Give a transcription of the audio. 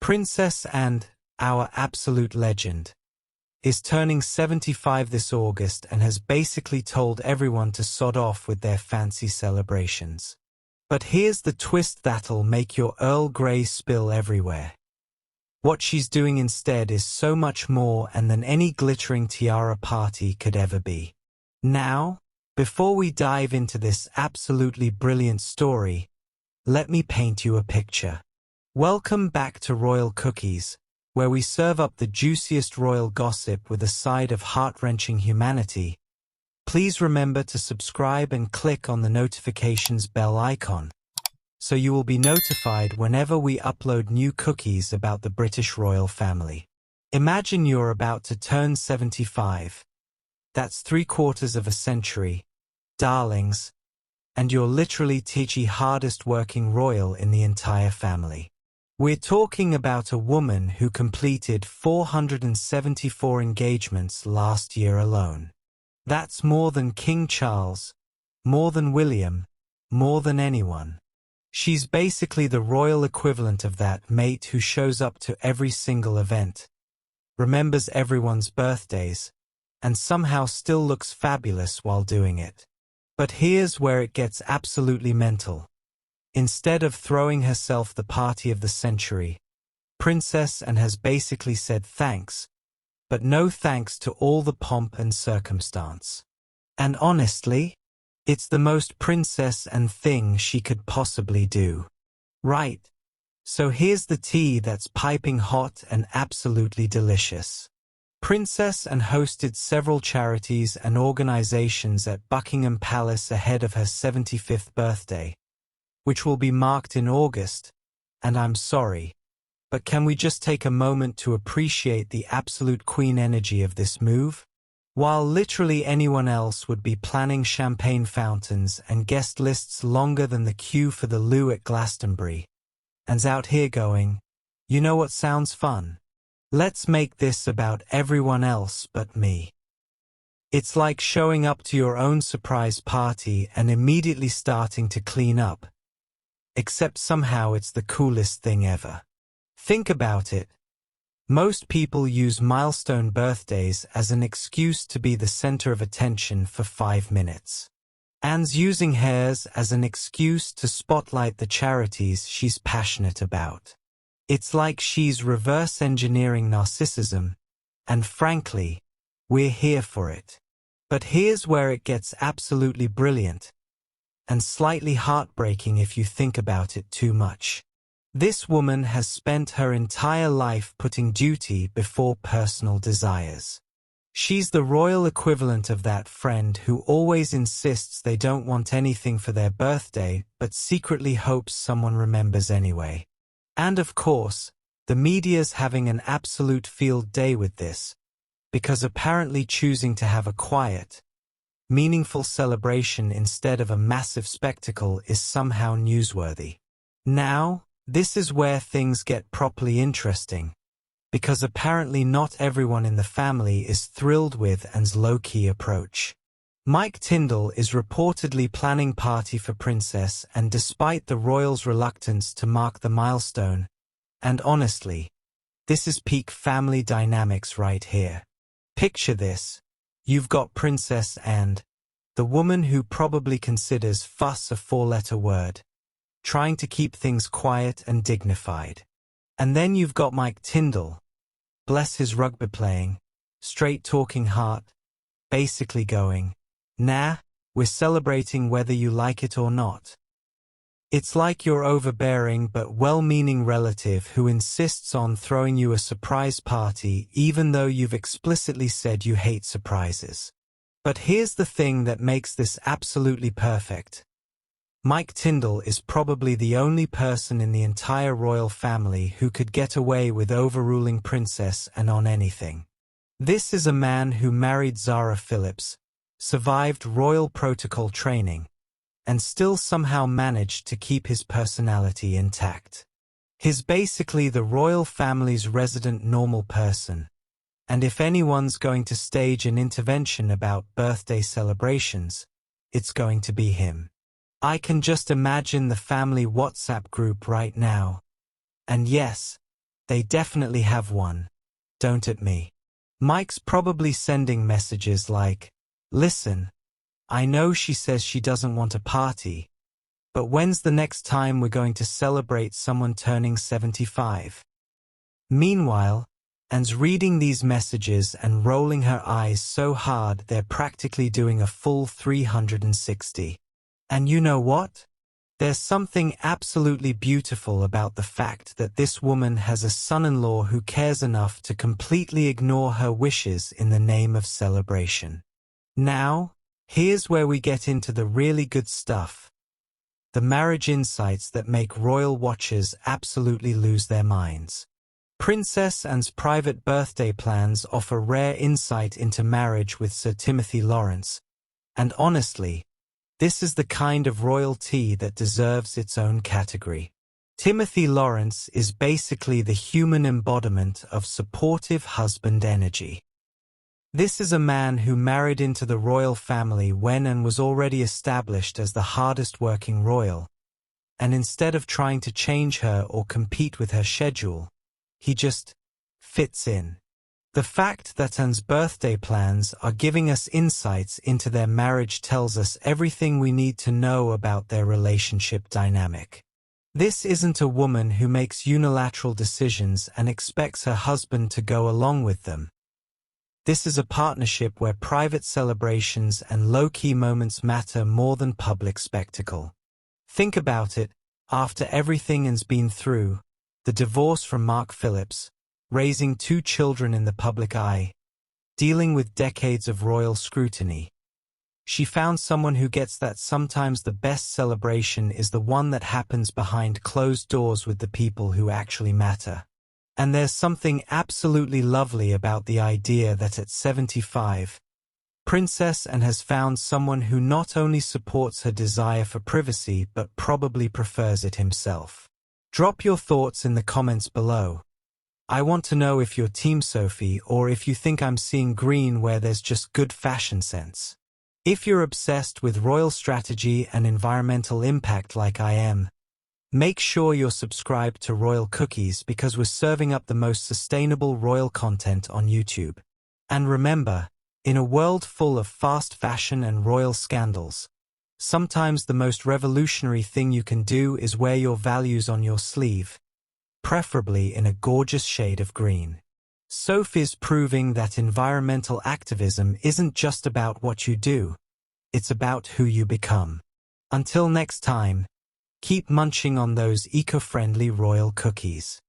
Princess and, our absolute legend, is turning 75 this August and has basically told everyone to sod off with their fancy celebrations. But here's the twist that'll make your Earl Grey spill everywhere. What she's doing instead is so much more than any glittering tiara party could ever be. Now, before we dive into this absolutely brilliant story, let me paint you a picture. Welcome back to Royal Cookies, where we serve up the juiciest royal gossip with a side of heart-wrenching humanity. Please remember to subscribe and click on the notifications bell icon, so you will be notified whenever we upload new cookies about the British royal family. Imagine you're about to turn 75. That's 3/4 of a century, darlings, and you're literally the hardest working royal in the entire family. We're talking about a woman who completed 474 engagements last year alone. That's more than King Charles, more than William, more than anyone. She's basically the royal equivalent of that mate who shows up to every single event, remembers everyone's birthdays, and somehow still looks fabulous while doing it. But here's where it gets absolutely mental. Instead of throwing herself the party of the century, Princess Anne has basically said thanks, but no thanks to all the pomp and circumstance. And honestly, it's the most Princess Anne thing she could possibly do. Right. So here's the tea that's piping hot and absolutely delicious. Princess Anne hosted several charities and organizations at Buckingham Palace ahead of her 75th birthday, which will be marked in August, and I'm sorry, but can we just take a moment to appreciate the absolute queen energy of this move? While literally anyone else would be planning champagne fountains and guest lists longer than the queue for the loo at Glastonbury, Anne's out here going, you know what sounds fun? Let's make this about everyone else but me. It's like showing up to your own surprise party and immediately starting to clean up. Except somehow it's the coolest thing ever. Think about it. Most people use milestone birthdays as an excuse to be the center of attention for 5 minutes. Anne's using hers as an excuse to spotlight the charities she's passionate about. It's like she's reverse engineering narcissism, and frankly, we're here for it. But here's where it gets absolutely brilliant, and slightly heartbreaking if you think about it too much. This woman has spent her entire life putting duty before personal desires. She's the royal equivalent of that friend who always insists they don't want anything for their birthday but secretly hopes someone remembers anyway. And of course, the media's having an absolute field day with this, because apparently choosing to have a quiet, meaningful celebration instead of a massive spectacle is somehow newsworthy. Now, this is where things get properly interesting, because apparently not everyone in the family is thrilled with Anne's low-key approach. Mike Tyndall is reportedly planning party for Princess Anne despite the royals' reluctance to mark the milestone, and honestly, this is peak family dynamics right here. Picture this. You've got Princess Anne, the woman who probably considers fuss a 4-letter word, trying to keep things quiet and dignified. And then you've got Mike Tyndall, bless his rugby playing, straight-talking heart, basically going, nah, we're celebrating whether you like it or not. It's like your overbearing but well-meaning relative who insists on throwing you a surprise party even though you've explicitly said you hate surprises. But here's the thing that makes this absolutely perfect. Mike Tyndall is probably the only person in the entire royal family who could get away with overruling Princess Anne on anything. This is a man who married Zara Phillips, survived royal protocol training, and still somehow managed to keep his personality intact. He's basically the royal family's resident normal person, and if anyone's going to stage an intervention about birthday celebrations, it's going to be him. I can just imagine the family WhatsApp group right now. And yes, They definitely have one, don't it me? Mike's probably sending messages like, listen, I know she says she doesn't want a party, but when's the next time we're going to celebrate someone turning 75? Meanwhile, Anne's reading these messages and rolling her eyes so hard they're practically doing a full 360. And you know what? There's something absolutely beautiful about the fact that this woman has a son-in-law who cares enough to completely ignore her wishes in the name of celebration. Now, here's where we get into the really good stuff. The marriage insights that make royal watchers absolutely lose their minds. Princess Anne's private birthday plans offer rare insight into marriage with Sir Timothy Lawrence, and honestly, this is the kind of royalty that deserves its own category. Timothy Lawrence is basically the human embodiment of supportive husband energy. This is a man who married into the royal family when Anne was already established as the hardest-working royal, and instead of trying to change her or compete with her schedule, he just fits in. The fact that Anne's birthday plans are giving us insights into their marriage tells us everything we need to know about their relationship dynamic. This isn't a woman who makes unilateral decisions and expects her husband to go along with them. This is a partnership where private celebrations and low-key moments matter more than public spectacle. Think about it, after everything Anne's been through, the divorce from Mark Phillips, raising 2 children in the public eye, dealing with decades of royal scrutiny. She found someone who gets that sometimes the best celebration is the one that happens behind closed doors with the people who actually matter. And there's something absolutely lovely about the idea that at 75, Princess Anne has found someone who not only supports her desire for privacy but probably prefers it himself. Drop your thoughts in the comments below. I want to know if you're Team Sophie or if you think I'm seeing green where there's just good fashion sense. If you're obsessed with royal strategy and environmental impact like I am, make sure you're subscribed to Royal Cookies because we're serving up the most sustainable royal content on YouTube. And remember, in a world full of fast fashion and royal scandals, sometimes the most revolutionary thing you can do is wear your values on your sleeve, preferably in a gorgeous shade of green. Sophie's proving that environmental activism isn't just about what you do, it's about who you become. Until next time, keep munching on those eco-friendly royal cookies.